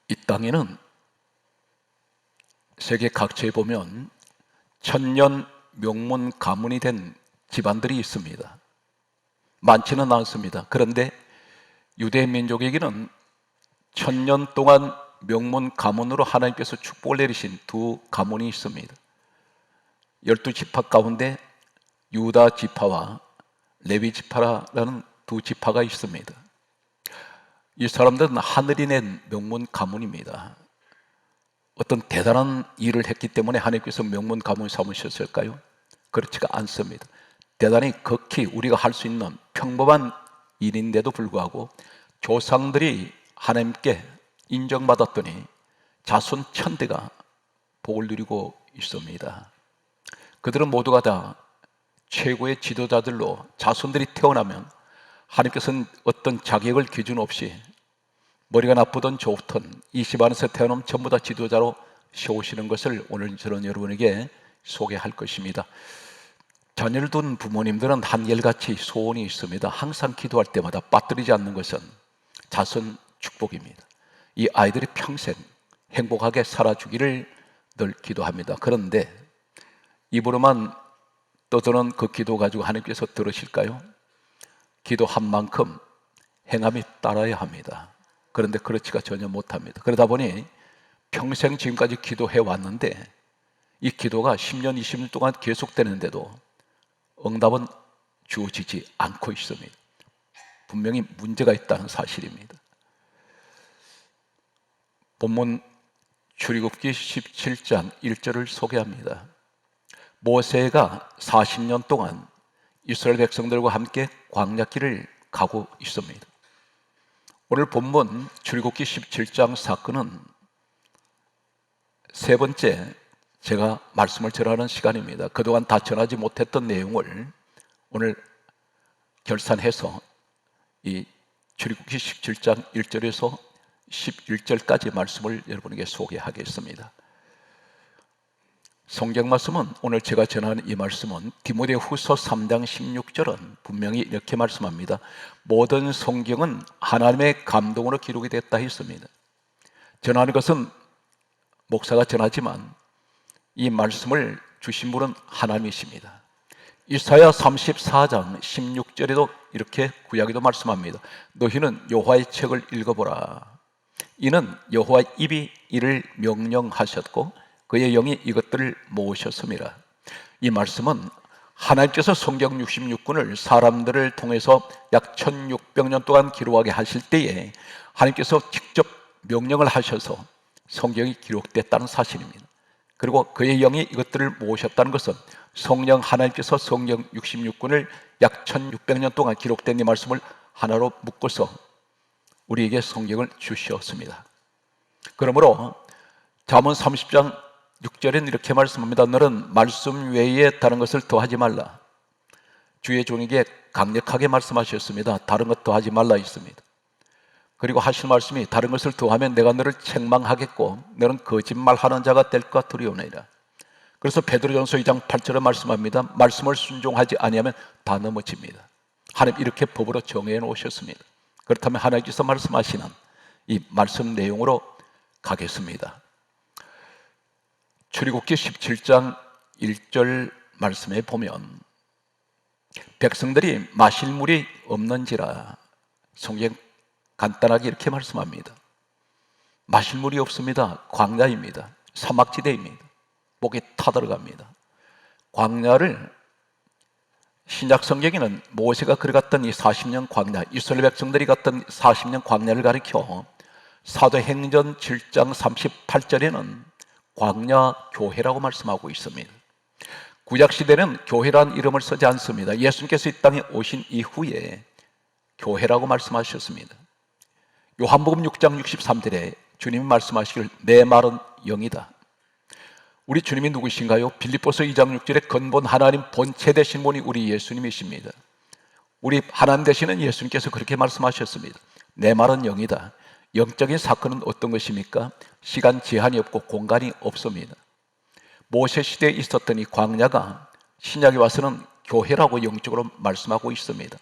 이 땅에는 세계 각지에 보면 천년 명문 가문이 된 집안들이 있습니다. 많지는 않습니다. 그런데 유대 민족에게는 천년 동안 명문 가문으로 하나님께서 축복을 내리신 두 가문이 있습니다. 12지파 가운데 유다 지파와 레위 지파라는 두 지파가 있습니다. 이 사람들은 하늘이 낸 명문 가문입니다. 어떤 대단한 일을 했기 때문에 하나님께서 명문 가문 삼으셨을까요? 그렇지가 않습니다. 대단히 극히 우리가 할 수 있는 평범한 일인데도 불구하고 조상들이 하나님께 인정받았더니 자손 천대가 복을 누리고 있습니다. 그들은 모두가 다 최고의 지도자들로 자손들이 태어나면 하나님께서는 어떤 자격을 기준 없이 머리가 나쁘든 좋든 이 집안에서 태어나면 전부 다 지도자로 세우시는 것을 오늘 저는 여러분에게 소개할 것입니다. 자녀를 둔 부모님들은 한결같이 소원이 있습니다. 항상 기도할 때마다 빠뜨리지 않는 것은 자손 축복입니다. 이 아이들이 평생 행복하게 살아주기를 늘 기도합니다. 그런데 입으로만 떠드는 그 기도 가지고 하나님께서 들으실까요? 기도한 만큼 행함이 따라야 합니다. 그런데 그렇지가 전혀 못합니다. 그러다 보니 평생 지금까지 기도해 왔는데 이 기도가 10년, 20년 동안 계속되는데도 응답은 주어지지 않고 있습니다. 분명히 문제가 있다는 사실입니다. 본문 출애굽기 17장 1절을 소개합니다. 모세가 40년 동안 이스라엘 백성들과 함께 광야길을 가고 있습니다. 오늘 본문 출애굽기 17장 사건은 세 번째 제가 말씀을 전하는 시간입니다. 그동안 다 전하지 못했던 내용을 오늘 결산해서 이 출애굽기 17장 1절에서 11절까지 말씀을 여러분에게 소개하겠습니다. 성경 말씀은 오늘 제가 전하는 이 말씀은 디모데후서 3장 16절은 분명히 이렇게 말씀합니다. 모든 성경은 하나님의 감동으로 기록이 됐다 했습니다. 전하는 것은 목사가 전하지만 이 말씀을 주신 분은 하나님이십니다. 이사야 34장 16절에도 이렇게 구약에도 말씀합니다. 너희는 여호와의 책을 읽어보라. 이는 여호와의 입이 이를 명령하셨고 그의 영이 이것들을 모으셨음이라. 이 말씀은 하나님께서 성경 66권을 사람들을 통해서 약 1600년 동안 기록하게 하실 때에 하나님께서 직접 명령을 하셔서 성경이 기록됐다는 사실입니다. 그리고 그의 영이 이것들을 모으셨다는 것은 성령 하나님께서 성경 66권을 약 1600년 동안 기록된 이 말씀을 하나로 묶어서 우리에게 성경을 주셨습니다. 그러므로 잠언 30장 6절엔 이렇게 말씀합니다. 너는 말씀 외에 다른 것을 더하지 말라. 주의 종에게 강력하게 말씀하셨습니다. 다른 것 더하지 말라 있습니다. 그리고 하신 말씀이 다른 것을 더하면 내가 너를 책망하겠고 너는 거짓말하는 자가 될까 두려우니라. 그래서 베드로전서 2장 8절에 말씀합니다. 말씀을 순종하지 아니하면 다 넘어집니다. 하나님 이렇게 법으로 정해 놓으셨습니다. 그렇다면 하나님께서 말씀하시는 이 말씀 내용으로 가겠습니다. 출애굽기 17장 1절 말씀에 보면 백성들이 마실 물이 없는지라 성경 간단하게 이렇게 말씀합니다. 마실 물이 없습니다. 광야입니다. 사막지대입니다. 목이 타들어갑니다. 광야를 신약 성경에는 모세가 걸어갔던 이 40년 광야, 이스라엘 백성들이 갔던 40년 광야를 가리켜 사도행전 7장 38절에는 광야 교회라고 말씀하고 있습니다. 구약시대는 교회란 이름을 쓰지 않습니다. 예수님께서 이 땅에 오신 이후에 교회라고 말씀하셨습니다. 요한복음 6장 63절에 주님이 말씀하시길 내 말은 영이다. 우리 주님이 누구신가요? 빌립보서 2장 6절에 근본 하나님 본체 되신 분이 우리 예수님이십니다. 우리 하나님 되시는 예수님께서 그렇게 말씀하셨습니다. 내 말은 영이다. 영적인 사건은 어떤 것입니까? 시간 제한이 없고 공간이 없습니다. 모세 시대에 있었던 이 광야가 신약에 와서는 교회라고 영적으로 말씀하고 있습니다.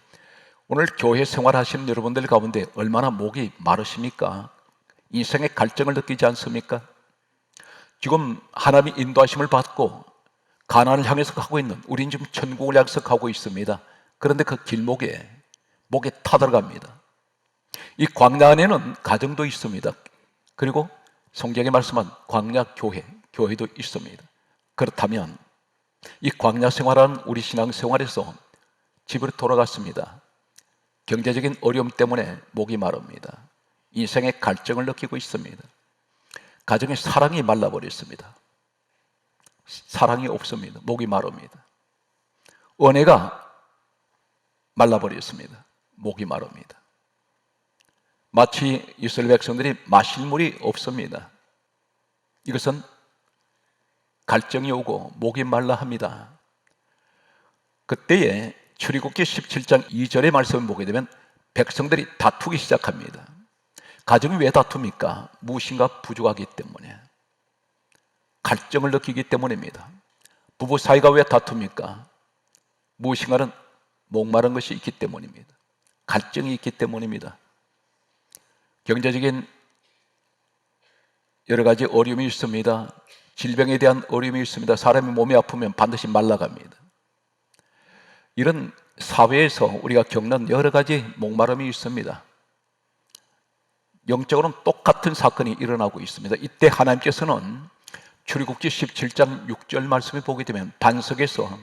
오늘 교회 생활하시는 여러분들 가운데 얼마나 목이 마르십니까? 인생의 갈증을 느끼지 않습니까? 지금 하나님의 인도하심을 받고 가나안을 향해서 가고 있는, 우리는 지금 천국을 향해서 가고 있습니다. 그런데 그 길목에 목에 타들어갑니다. 이 광야 안에는 가정도 있습니다. 그리고 성경에 말씀한 광야 교회도 있습니다. 그렇다면 이 광야 생활하는 우리 신앙생활에서 집으로 돌아갔습니다. 경제적인 어려움 때문에 목이 마릅니다. 인생의 갈증을 느끼고 있습니다. 가정의 사랑이 말라버렸습니다. 사랑이 없습니다. 목이 마릅니다. 은혜가 말라버렸습니다. 목이 마릅니다. 마치 이스라엘 백성들이 마실 물이 없습니다. 이것은 갈증이 오고 목이 말라 합니다. 그때에 출애굽기 17장 2절의 말씀을 보게 되면 백성들이 다투기 시작합니다. 가정이 왜 다툽니까? 무엇인가 부족하기 때문에, 갈증을 느끼기 때문입니다. 부부 사이가 왜 다툽니까? 무엇인가는 목마른 것이 있기 때문입니다. 갈증이 있기 때문입니다. 경제적인 여러 가지 어려움이 있습니다. 질병에 대한 어려움이 있습니다. 사람이 몸이 아프면 반드시 말라갑니다. 이런 사회에서 우리가 겪는 여러 가지 목마름이 있습니다. 영적으로는 똑같은 사건이 일어나고 있습니다. 이때 하나님께서는 출애굽기 17장 6절 말씀을 보게 되면 반석에서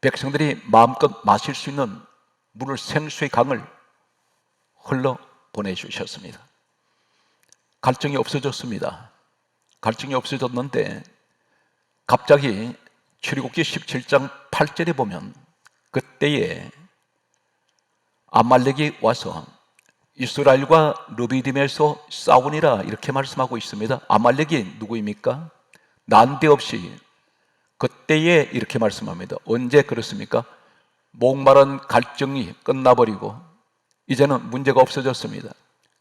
백성들이 마음껏 마실 수 있는 물을, 생수의 강을 흘러 보내주셨습니다. 갈증이 없어졌습니다. 갈증이 없어졌는데 갑자기 출애굽기 17장 8절에 보면 그때에 아말렉이 와서 이스라엘과 르비딤에서 싸우니라 이렇게 말씀하고 있습니다. 아말렉이 누구입니까? 난데없이 그때에 이렇게 말씀합니다. 언제 그렇습니까? 목마른 갈증이 끝나버리고 이제는 문제가 없어졌습니다.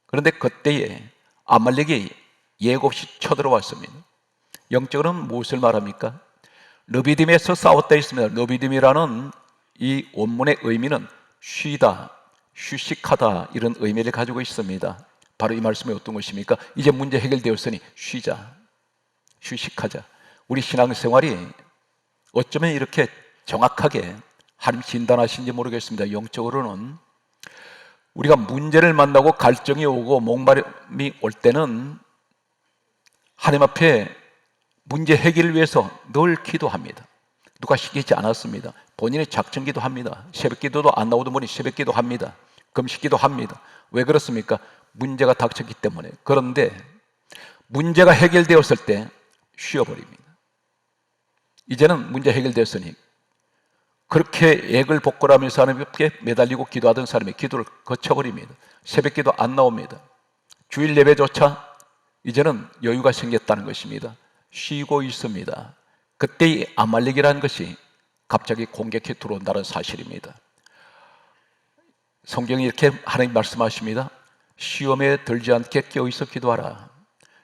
그런데 그때에 아말렉이 예고 없이 쳐들어왔습니다. 영적으로는 무엇을 말합니까? 르비딤에서 싸웠다 했습니다. 르비딤이라는 이 원문의 의미는 쉬다, 휴식하다, 이런 의미를 가지고 있습니다. 바로 이 말씀이 어떤 것입니까? 이제 문제 해결되었으니 쉬자, 휴식하자. 우리 신앙생활이 어쩌면 이렇게 정확하게 하나님 진단하신지 모르겠습니다. 영적으로는 우리가 문제를 만나고 갈증이 오고 목마름이 올 때는 하나님 앞에 문제 해결을 위해서 늘 기도합니다. 누가 시키지 않았습니다. 본인이 작정기도 합니다. 새벽기도도 안 나오던 분이 새벽기도 합니다. 금식기도 합니다. 왜 그렇습니까? 문제가 닥쳤기 때문에. 그런데 문제가 해결되었을 때 쉬어버립니다. 이제는 문제 해결되었으니 그렇게 액을 복걸하면서 하나님께 매달리고 기도하던 사람이 기도를 거쳐버립니다. 새벽기도 안 나옵니다. 주일 예배조차 이제는 여유가 생겼다는 것입니다. 쉬고 있습니다. 그때 이 아말렉이라는 것이 갑자기 공격해 들어온다는 사실입니다. 성경이 이렇게 하나님 말씀하십니다. 시험에 들지 않게 깨어있어 기도하라.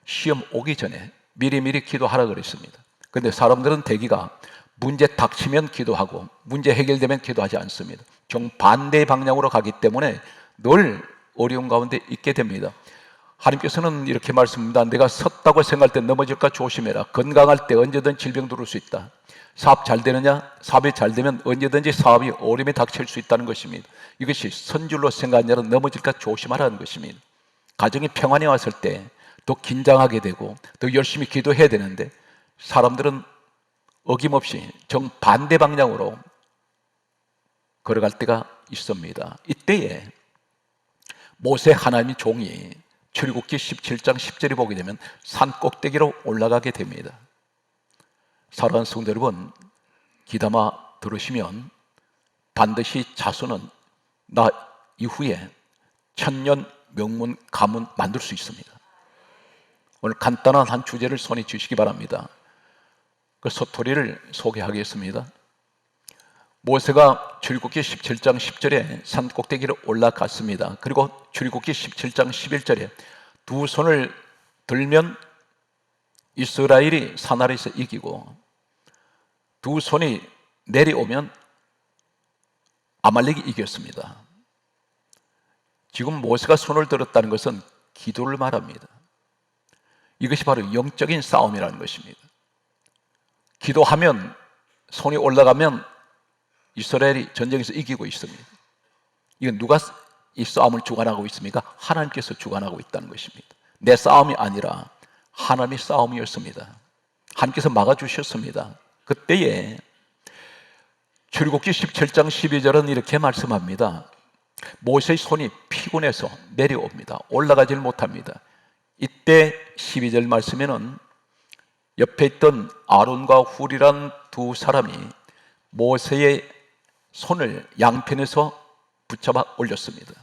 시험 오기 전에 미리미리 기도하라 그랬습니다. 그런데 사람들은 대기가 문제 닥치면 기도하고 문제 해결되면 기도하지 않습니다. 정반대의 방향으로 가기 때문에 늘 어려운 가운데 있게 됩니다. 하나님께서는 이렇게 말씀합니다. 내가 섰다고 생각할 때 넘어질까 조심해라. 건강할 때 언제든 질병 들어올 수 있다. 사업 잘 되느냐? 사업이 잘 되면 언제든지 사업이 어려움에 닥칠 수 있다는 것입니다. 이것이 선줄로 생각하느냐 넘어질까 조심하라는 것입니다. 가정이 평안이 왔을 때 더 긴장하게 되고 더 열심히 기도해야 되는데 사람들은 어김없이 정반대 방향으로 걸어갈 때가 있습니다. 이때에 모세 하나님의 종이 출애굽기 17장 10절에 보게 되면 산 꼭대기로 올라가게 됩니다. 사랑하는 성도 여러분, 귀담아 들으시면 반드시 자손은 나 이후에 천년 명문 가문 만들 수 있습니다. 오늘 간단한 한 주제를 손에 쥐시기 바랍니다. 그 스토리를 소개하겠습니다. 모세가 출애굽기 17장 10절에 산 꼭대기로 올라갔습니다. 그리고 출애굽기 17장 11절에 두 손을 들면 이스라엘이 산 아래에서 이기고 두 손이 내려오면 아말렉이 이겼습니다. 지금 모세가 손을 들었다는 것은 기도를 말합니다. 이것이 바로 영적인 싸움이라는 것입니다. 기도하면 손이 올라가면 이스라엘이 전쟁에서 이기고 있습니다. 이건 누가 이 싸움을 주관하고 있습니까? 하나님께서 주관하고 있다는 것입니다. 내 싸움이 아니라 하나님의 싸움이었습니다. 하나님께서 막아주셨습니다. 그때에 출애굽기 17장 12절은 이렇게 말씀합니다. 모세의 손이 피곤해서 내려옵니다. 올라가질 못합니다. 이때 12절 말씀에는 옆에 있던 아론과 훌이란 두 사람이 모세의 손을 양편에서 붙잡아 올렸습니다.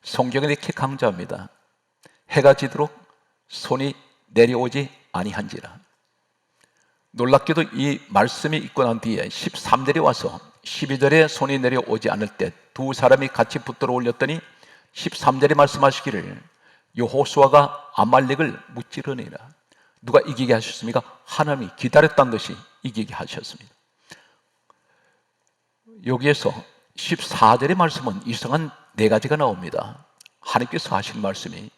성경에 이렇게 강조합니다. 해가 지도록 손이 내려오지 아니한지라. 놀랍게도 이 말씀이 있고 난 뒤에 13절에 와서 12절에 손이 내려오지 않을 때 두 사람이 같이 붙들어 올렸더니 13절에 말씀하시기를 여호수아가 아말렉을 무찌르니라. 누가 이기게 하셨습니까? 하나님이 기다렸다는 듯이 이기게 하셨습니다. 여기에서 14절의 말씀은 이상한 네 가지가 나옵니다. 하나님께서 하신 말씀이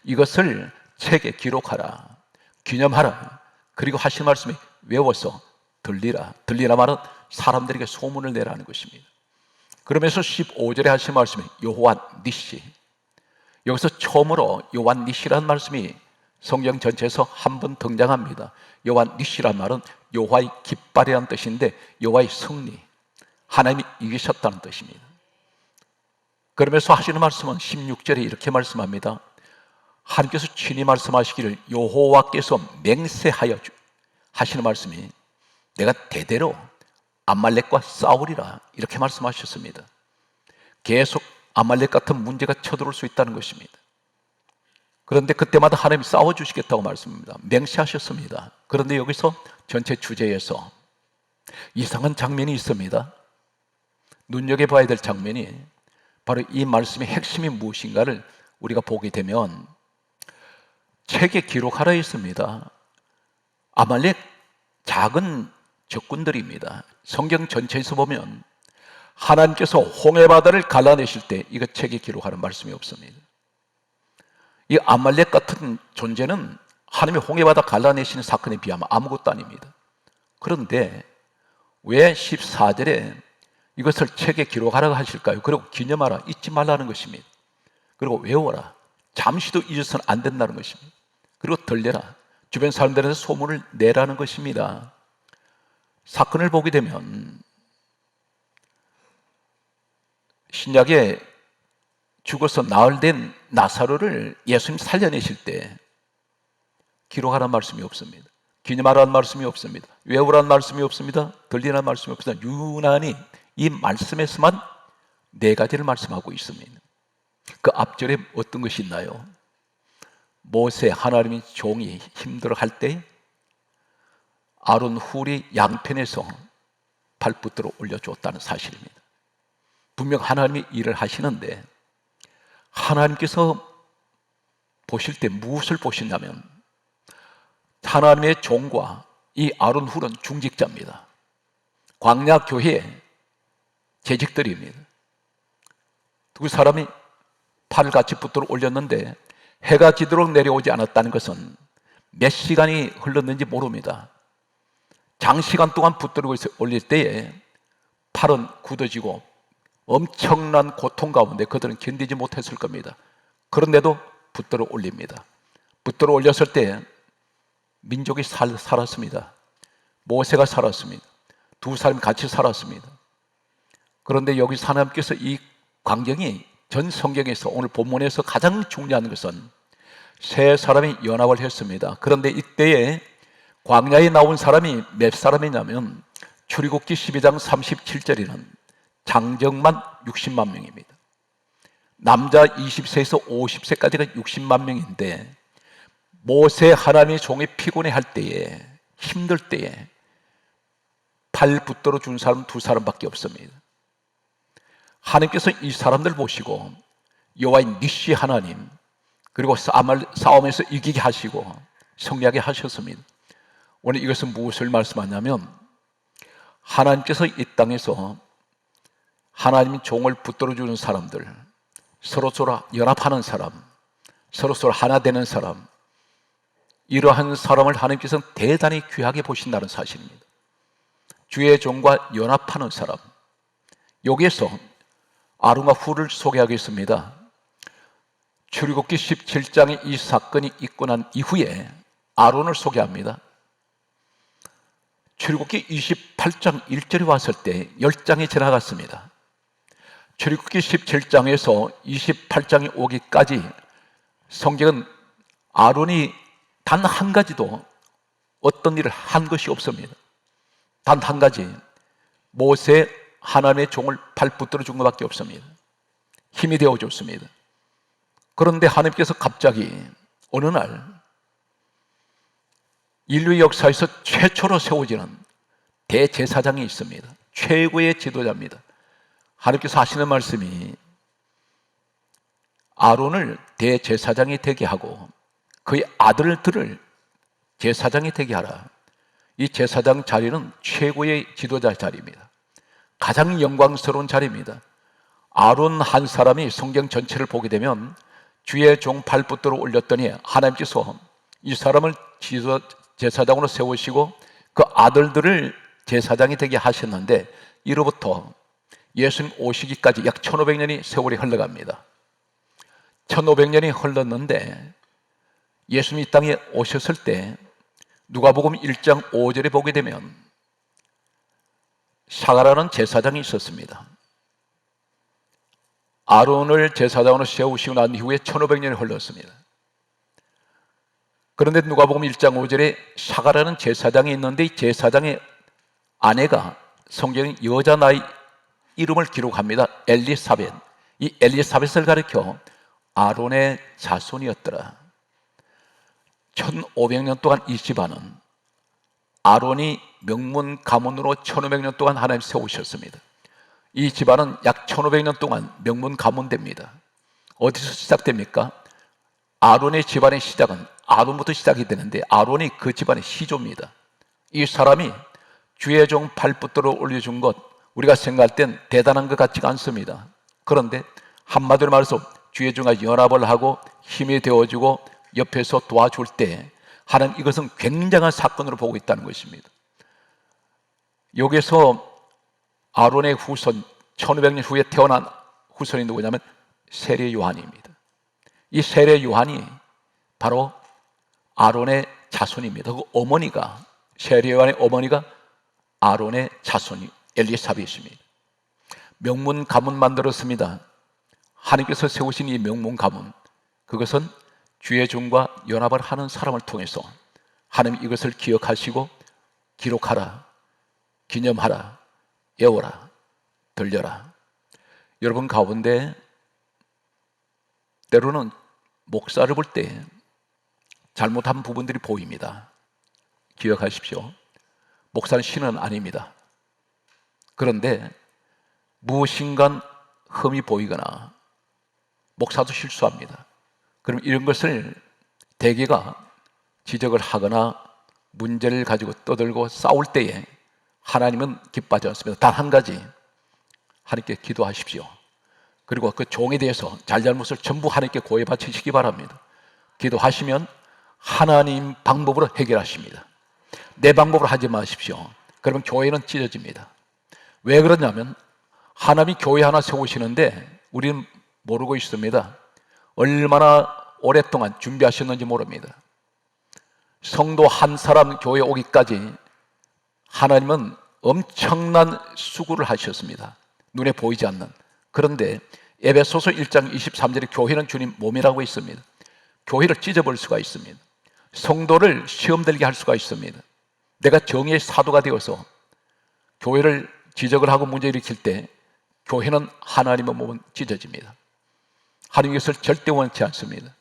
이것을 책에 기록하라, 기념하라, 그리고 하신 말씀이 외워서 들리라. 들리라 말은 사람들에게 소문을 내라는 것입니다. 그러면서 15절에 하신 말씀이 여호와 니시. 여기서 처음으로 여호와 니시라는 말씀이 성경 전체에서 한 번 등장합니다. 여호와 니시란 말은 여호와의 깃발이라는 뜻인데 여호와의 승리, 하나님이 이기셨다는 뜻입니다. 그러면서 하시는 말씀은 16절에 이렇게 말씀합니다. 하나님께서 친히 말씀하시기를 여호와께서 맹세하여 하시는 말씀이 내가 대대로 아말렉과 싸우리라 이렇게 말씀하셨습니다. 계속 아말렉 같은 문제가 쳐들어올 수 있다는 것입니다. 그런데 그때마다 하나님이 싸워주시겠다고 말씀합니다. 맹세하셨습니다. 그런데 여기서 전체 주제에서 이상한 장면이 있습니다. 눈여겨봐야 될 장면이 바로 이 말씀의 핵심이 무엇인가를 우리가 보게 되면 책에 기록하라 했습니다. 아말렉 작은 적군들입니다. 성경 전체에서 보면 하나님께서 홍해바다를 갈라내실 때 이거 책에 기록하는 말씀이 없습니다. 이 아말렉 같은 존재는 하나님의 홍해바다 갈라내시는 사건에 비하면 아무것도 아닙니다. 그런데 왜 14절에 이것을 책에 기록하라고 하실까요? 그리고 기념하라, 잊지 말라는 것입니다. 그리고 외워라, 잠시도 잊어서는 안 된다는 것입니다. 그리고 들려라, 주변 사람들한테 소문을 내라는 것입니다. 사건을 보게 되면 신약에 죽어서 나흘 된 나사로를 예수님 살려내실 때 기록하라는 말씀이 없습니다. 기념하라는 말씀이 없습니다. 외우라는 말씀이 없습니다. 들리라는 말씀이 없습니다. 유난히 이 말씀에서만 네 가지를 말씀하고 있습니다. 그 앞절에 어떤 것이 있나요? 모세 하나님의 종이 힘들어할 때 아론 훌이 양편에서 발붙들어 올려주었다는 사실입니다. 분명 하나님이 일을 하시는데 하나님께서 보실 때 무엇을 보시냐면 하나님의 종과 이 아론 훌은 중직자입니다. 광야 교회의 재직들입니다. 두 사람이 팔을 같이 붙들어 올렸는데 해가 지도록 내려오지 않았다는 것은 몇 시간이 흘렀는지 모릅니다. 장시간 동안 붙들고 올릴 때에 팔은 굳어지고 엄청난 고통 가운데 그들은 견디지 못했을 겁니다. 그런데도 붙들어 올립니다. 붙들어 올렸을 때 민족이 살았습니다. 모세가 살았습니다. 두 사람이 같이 살았습니다. 그런데 여기 하나님께서 이 광경이 전 성경에서 오늘 본문에서 가장 중요한 것은 세 사람이 연합을 했습니다. 그런데 이때에 광야에 나온 사람이 몇 사람이냐면 출애굽기 12장 37절에는 장정만 60만 명입니다. 남자 20세에서 50세까지가 60만 명인데 모세 하나님의 종이 피곤해할 때에 힘들 때에 팔 붙들어 준 사람 두 사람밖에 없습니다. 하나님께서 이 사람들 보시고 여호와의 니시 하나님 그리고 싸움에서 이기게 하시고 승리하게 하셨습니다. 오늘 이것은 무엇을 말씀하냐면 하나님께서 이 땅에서 하나님의 종을 붙들어 주는 사람들, 서로 연합하는 사람, 서로서로 하나 되는 사람, 이러한 사람을 하나님께서는 대단히 귀하게 보신다는 사실입니다. 주의 종과 연합하는 사람, 여기에서 아론과 훌을 소개하겠습니다. 출애굽기 17장에 이 사건이 있고 난 이후에 아론을 소개합니다. 출애굽기 28장 1절에 왔을 때 10장이 지나갔습니다. 출애굽기 17장에서 28장이 오기까지 성경은 아론이 단 한 가지도 어떤 일을 한 것이 없습니다. 단 한 가지, 모세 하나님의 종을 발붙들어 준 것밖에 없습니다. 힘이 되어 줬습니다. 그런데 하나님께서 갑자기 어느 날 인류 역사에서 최초로 세워지는 대제사장이 있습니다. 최고의 지도자입니다. 하나님께서 하시는 말씀이 아론을 대제사장이 되게 하고 그의 아들들을 제사장이 되게 하라. 이 제사장 자리는 최고의 지도자 자리입니다. 가장 영광스러운 자리입니다. 아론 한 사람이 성경 전체를 보게 되면 주의 종 발붙들어 올렸더니 하나님께서 이 사람을 제사장으로 세우시고 그 아들들을 제사장이 되게 하셨는데 이로부터 예수님 오시기까지 약 1500년이 세월이 흘러갑니다. 1500년이 흘렀는데 예수님이 이 땅에 오셨을 때 누가복음 1장 5절에 보게 되면 사가라는 제사장이 있었습니다. 아론을 제사장으로 세우시고 난 이후에 1500년이 흘렀습니다. 그런데 누가복음 1장 5절에 사가라는 제사장이 있는데 이 제사장의 아내가 성경에 여자 나이 이름을 기록합니다. 엘리사벳. 이 엘리사벳을 가리켜 아론의 자손이었더라. 1500년 동안 이 집안은 아론이 명문 가문으로 1500년 동안 하나님 세우셨습니다. 이 집안은 약 1500년 동안 명문 가문됩니다. 어디서 시작됩니까? 아론의 집안의 시작은 아론부터 시작이 되는데 아론이 그 집안의 시조입니다. 이 사람이 주의 종 발붙들어 올려준 것 우리가 생각할 땐 대단한 것 같지가 않습니다. 그런데 한마디로 말해서 주의 종과 연합을 하고 힘이 되어주고 옆에서 도와줄 때 하나님 이것은 굉장한 사건으로 보고 있다는 것입니다. 여기서 아론의 후손 1500년 후에 태어난 후손이 누구냐면 세례 요한입니다. 이 세례 요한이 바로 아론의 자손입니다. 그 어머니가 세례 요한의 어머니가 아론의 자손이 엘리사벳입니다. 명문 가문 만들었습니다. 하나님께서 세우신 이 명문 가문 그것은 주의 종과 연합을 하는 사람을 통해서 하나님 이것을 기억하시고 기록하라, 기념하라, 외워라, 들려라. 여러분 가운데 때로는 목사를 볼 때 잘못한 부분들이 보입니다. 기억하십시오. 목사는 신은 아닙니다. 그런데 무엇인가 흠이 보이거나 목사도 실수합니다. 그럼 이런 것을 대개가 지적을 하거나 문제를 가지고 떠들고 싸울 때에 하나님은 기뻐하지 않습니다. 단 한 가지, 하나님께 기도하십시오. 그리고 그 종에 대해서 잘잘못을 전부 하나님께 고해 바치시기 바랍니다. 기도하시면 하나님 방법으로 해결하십니다. 내 방법으로 하지 마십시오. 그러면 교회는 찢어집니다. 왜 그러냐면 하나님이 교회 하나 세우시는데 우리는 모르고 있습니다. 얼마나 오랫동안 준비하셨는지 모릅니다. 성도 한 사람 교회에 오기까지 하나님은 엄청난 수고를 하셨습니다. 눈에 보이지 않는. 그런데 에베소서 1장 23절에 교회는 주님 몸이라고 있습니다. 교회를 찢어버릴 수가 있습니다. 성도를 시험 들게 할 수가 있습니다. 내가 정의의 사도가 되어서 교회를 지적을 하고 문제 일으킬 때 교회는 하나님의 몸은 찢어집니다. 하나님 이것을 절대 원치 않습니다.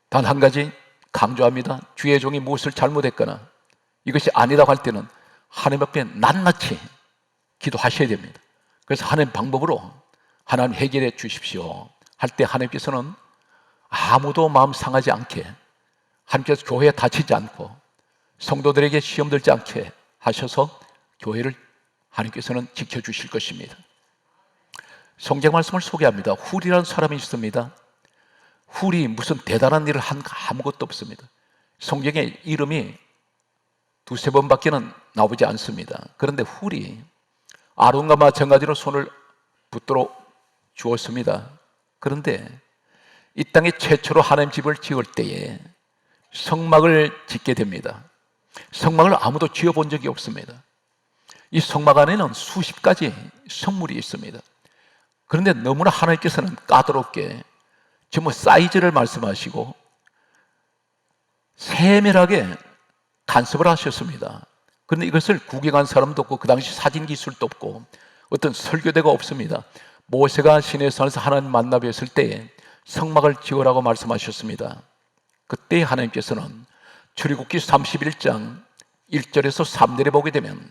단 한 가지 강조합니다. 주의 종이 무엇을 잘못했거나 이것이 아니라고 할 때는 하나님 앞에 낱낱이 기도하셔야 됩니다. 그래서 하나님 방법으로 하나님 해결해 주십시오 할 때 하나님께서는 아무도 마음 상하지 않게 하나님께서 교회에 다치지 않고 성도들에게 시험 들지 않게 하셔서 교회를 하나님께서는 지켜주실 것입니다. 성경 말씀을 소개합니다. 훌이라는 사람이 있습니다. 훌이 무슨 대단한 일을 한 아무것도 없습니다. 성경에 이름이 두세 번밖에는 나오지 않습니다. 그런데 훌이 아론과 마찬가지로 손을 붙들어 주었습니다. 그런데 이 땅에 최초로 하나님 집을 지을 때에 성막을 짓게 됩니다. 성막을 아무도 지어본 적이 없습니다. 이 성막 안에는 수십 가지 성물이 있습니다. 그런데 너무나 하나님께서는 까다롭게 전부 사이즈를 말씀하시고 세밀하게 간섭을 하셨습니다. 그런데 이것을 구경한 사람도 없고 그 당시 사진 기술도 없고 어떤 설교대가 없습니다. 모세가 시내산에서 하나님 만나 뵀을 때에 성막을 지으라고 말씀하셨습니다. 그때 하나님께서는 출애굽기 31장 1절에서 3절에 보게 되면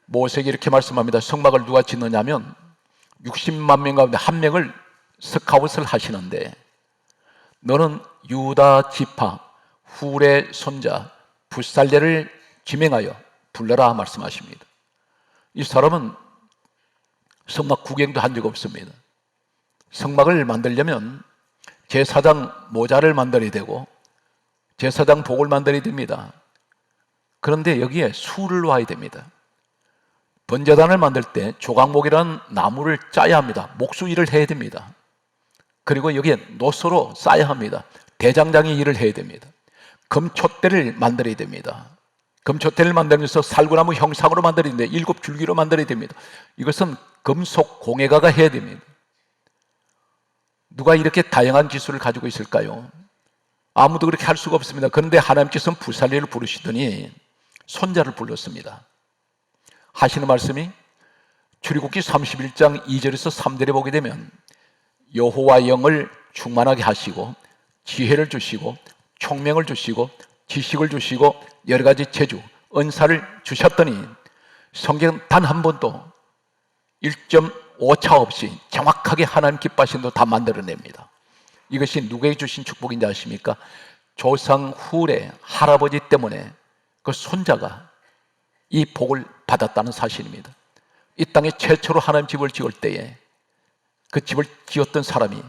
모세에게 이렇게 말씀합니다. 성막을 누가 짓느냐면 60만 명 가운데 한 명을 스카웃을 하시는데 너는 유다 지파 훌의 손자 붓살레를 지명하여 불러라 말씀하십니다. 이 사람은 성막 구경도 한 적 없습니다. 성막을 만들려면 제사장 모자를 만들어야 되고 제사장 복을 만들어야 됩니다. 그런데 여기에 수를 놓아야 됩니다. 번제단을 만들 때 조각목이라는 나무를 짜야 합니다. 목수일을 해야 됩니다. 그리고 여기에 노소로 쌓아야 합니다. 대장장이 일을 해야 됩니다. 금촛대를 만들어야 됩니다. 금촛대를 만들면서 살구나무 형상으로 만들어야 됩니다. 7줄기로 만들어야 됩니다. 이것은 금속 공예가가 해야 됩니다. 누가 이렇게 다양한 기술을 가지고 있을까요? 아무도 그렇게 할 수가 없습니다. 그런데 하나님께서는 부살레를 부르시더니 손자를 불렀습니다. 하시는 말씀이 출애굽기 31장 2절에서 3절에 보게 되면 여호와 영을 충만하게 하시고 지혜를 주시고 총명을 주시고 지식을 주시고 여러 가지 재주, 은사를 주셨더니 성경 단 한 번도 1.5차 없이 정확하게 하나님 기뻐하신 대로 다 만들어냅니다. 이것이 누구에게 주신 축복인지 아십니까? 조상 훌의 할아버지 때문에 그 손자가 이 복을 받았다는 사실입니다. 이 땅에 최초로 하나님 집을 지을 때에 그 집을 지었던 사람이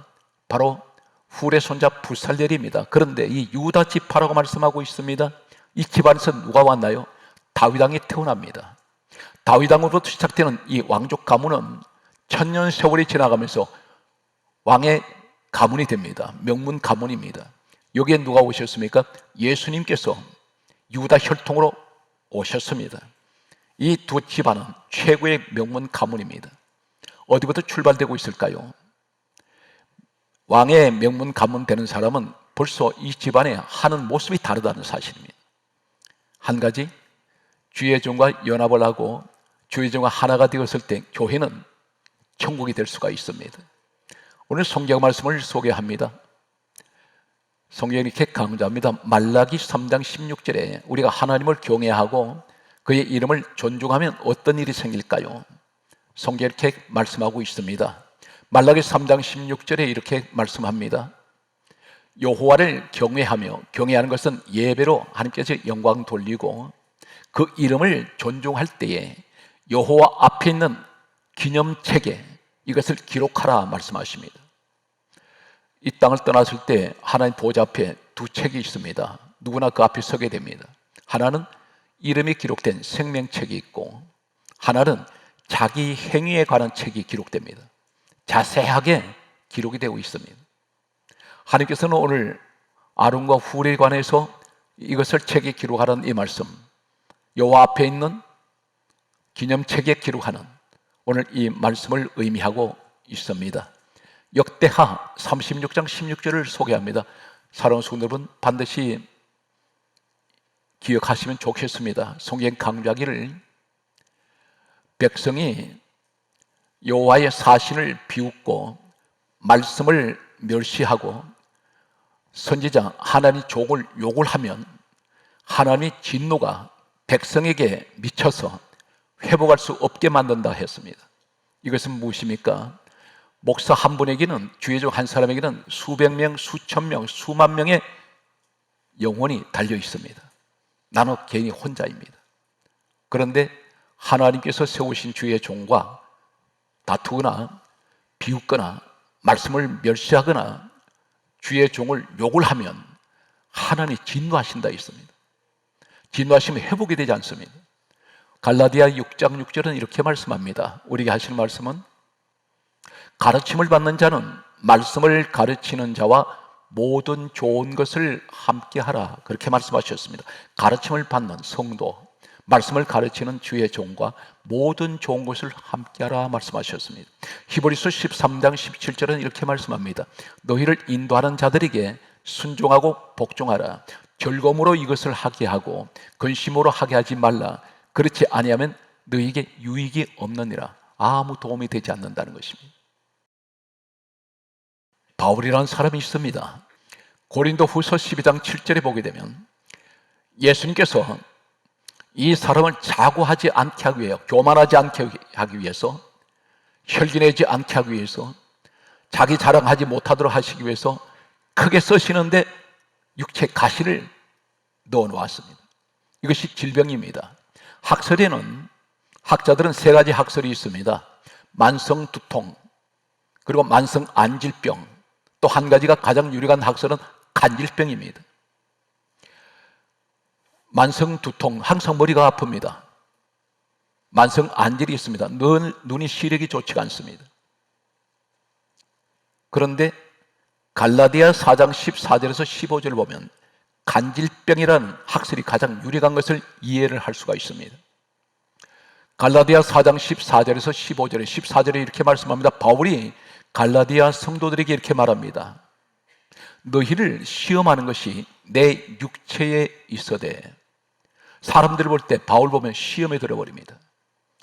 바로 훌의 손자 붓살렐입니다. 그런데 이 유다 지파라고 말씀하고 있습니다. 이 집안에서 누가 왔나요? 다윗 왕이 태어납니다. 다윗 왕으로부터 시작되는 이 왕족 가문은 천년 세월이 지나가면서 왕의 가문이 됩니다. 명문 가문입니다. 여기에 누가 오셨습니까? 예수님께서 유다 혈통으로 오셨습니다. 이 두 집안은 최고의 명문 가문입니다. 어디부터 출발되고 있을까요? 왕의 명문 가문 되는 사람은 벌써 이 집안에 하는 모습이 다르다는 사실입니다. 한 가지, 주의 종과 연합을 하고 주의 종과 하나가 되었을 때 교회는 천국이 될 수가 있습니다. 오늘 성경 말씀을 소개합니다. 성경이 이렇게 강조합니다. 말라기 3장 16절에 우리가 하나님을 경외하고 그의 이름을 존중하면 어떤 일이 생길까요? 성경이 이렇게 말씀하고 있습니다. 말라기 3장 16절에 이렇게 말씀합니다. 여호와를 경외하며, 경외하는 것은 예배로 하나님께서 영광 돌리고 그 이름을 존중할 때에 여호와 앞에 있는 기념책에 이것을 기록하라 말씀하십니다. 이 땅을 떠났을 때 하나님 보좌 앞에 두 책이 있습니다. 누구나 그 앞에 서게 됩니다. 하나는 이름이 기록된 생명책이 있고 하나는 자기 행위에 관한 책이 기록됩니다. 자세하게 기록이 되고 있습니다. 하나님께서는 오늘 아론과 훌에 관해서 이것을 책에 기록하라는 이 말씀, 여호와 앞에 있는 기념책에 기록하는 오늘 이 말씀을 의미하고 있습니다. 역대하 36장 16절을 소개합니다. 사랑하는 성도 여러분, 반드시 기억하시면 좋겠습니다. 성경 강조하기를 백성이 여호와의 사신을 비웃고 말씀을 멸시하고 선지자 하나님 족을 욕을 하면 하나님의 진노가 백성에게 미쳐서 회복할 수 없게 만든다 했습니다. 이것은 무엇입니까? 목사 한 분에게는, 주의 종 한 사람에게는 수백 명, 수천 명, 수만 명의 영혼이 달려 있습니다. 나는 개인이 혼자입니다. 그런데 하나님께서 세우신 주의 종과 다투거나 비웃거나 말씀을 멸시하거나 주의 종을 욕을 하면 하나님이 진노하신다 했습니다. 진노하시면 회복이 되지 않습니다. 갈라디아 6장 6절은 이렇게 말씀합니다. 우리에게 하시는 말씀은 가르침을 받는 자는 말씀을 가르치는 자와 모든 좋은 것을 함께 하라, 그렇게 말씀하셨습니다. 가르침을 받는 성도, 말씀을 가르치는 주의 종과 모든 좋은 것을 함께 하라 말씀하셨습니다. 히브리서 13장 17절은 이렇게 말씀합니다. 너희를 인도하는 자들에게 순종하고 복종하라. 즐거움으로 이것을 하게 하고 근심으로 하게 하지 말라. 그렇지 아니하면 너희에게 유익이 없느니라. 아무 도움이 되지 않는다는 것입니다. 바울이라는 사람이 있습니다. 고린도 후서 12장 7절에 보게 되면 예수님께서 이 사람을 자고하지 않게 하기 위해, 교만하지 않게 하기 위해서, 혈기내지 않게 하기 위해서, 자기 자랑하지 못하도록 하시기 위해서 크게 쓰시는데 육체 가시를 넣어 놓았습니다. 이것이 질병입니다. 학설에는, 학자들은 세 가지 학설이 있습니다. 만성 두통, 그리고 만성 안질병, 또 한 가지가 가장 유력한 학설은 간질병입니다. 만성 두통, 항상 머리가 아픕니다. 만성 안질이 있습니다. 늘 눈이 시력이 좋지가 않습니다. 그런데 갈라디아 4장 14절에서 15절을 보면 간질병이라는 학설이 가장 유력한 것을 이해를 할 수가 있습니다. 갈라디아 4장 14절에서 15절에 14절에 이렇게 말씀합니다. 바울이 갈라디아 성도들에게 이렇게 말합니다. 너희를 시험하는 것이 내 육체에 있어대. 사람들을 볼 때 바울 보면 시험에 들어버립니다.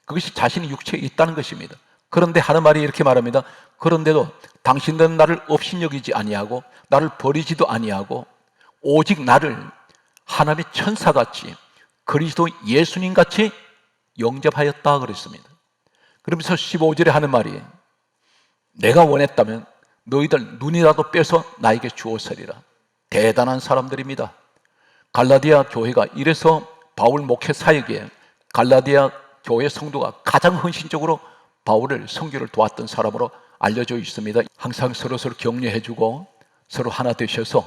그것이 자신이 육체에 있다는 것입니다. 그런데 하는 말이 이렇게 말합니다. 그런데도 당신들은 나를 업신여기지 아니하고 나를 버리지도 아니하고 오직 나를 하나님의 천사같이 그리스도 예수님같이 영접하였다 그랬습니다. 그러면서 15절에 하는 말이 내가 원했다면 너희들 눈이라도 빼서 나에게 주었으리라. 대단한 사람들입니다. 갈라디아 교회가 이래서 바울 목회사에게 갈라디아 교회 성도가 가장 헌신적으로 바울을 선교를 도왔던 사람으로 알려져 있습니다. 항상 서로서로 격려해주고 서로 하나 되셔서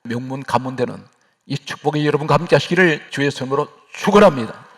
명문 가문되는 이 축복이 여러분과 함께 하시기를 주의 손으로 축원합니다.